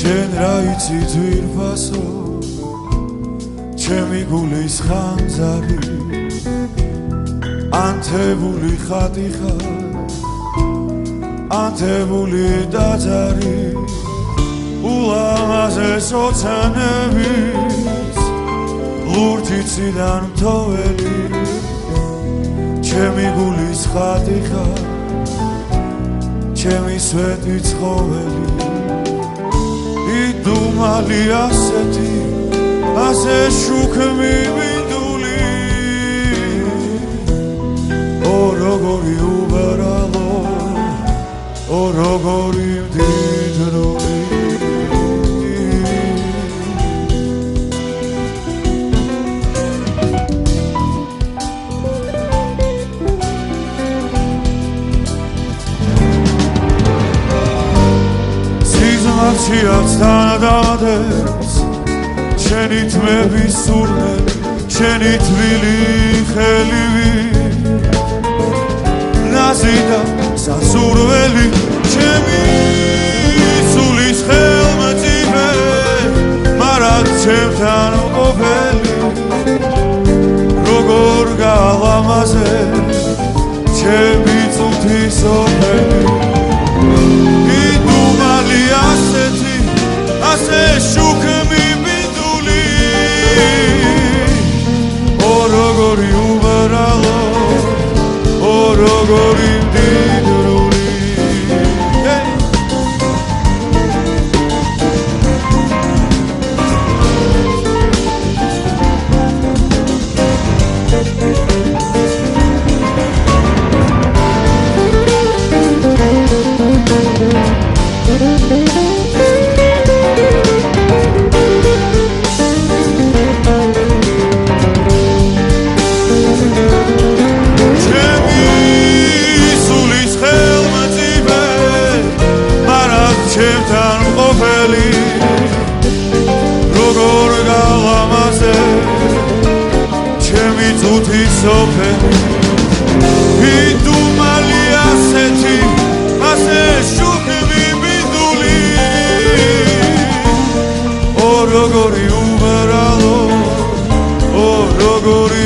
შენ რა იცი ძვირფასო ჩემი გულის ხანძარი ანთებული ხატი ხარ ანთებული დაძარი ულამაზეს ოცანების ლურჯიციდან მთოველი ჩემი გულის ხატი ხარ ჩემი სვეტი ცხოველი იდუმალი ასეთი ასე შუქმი მინდული ო როგორი უბრალო ო როგორი მდიდრული სიზმარციაც თანადამადებს შენი თმების სურნელი შენი თბილი ხელივი ნაზი და სასურველი ჩემი სულის ხელმწიფე მარად ჩემთან ყოფილი როგორ გალამაზე ჩემი წუთი სოფელი იდუმალი ასეთი ასე შუქმი მინდული ო როგორი უბრალო ო როგორი მდიდრული ჩემთან ყოფილი როგორ გალამაზე ჩემი წუთი სოფელი იდუმალი ასეთი ასე შუქმი მინდული ო როგორი უბრალო ო როგორი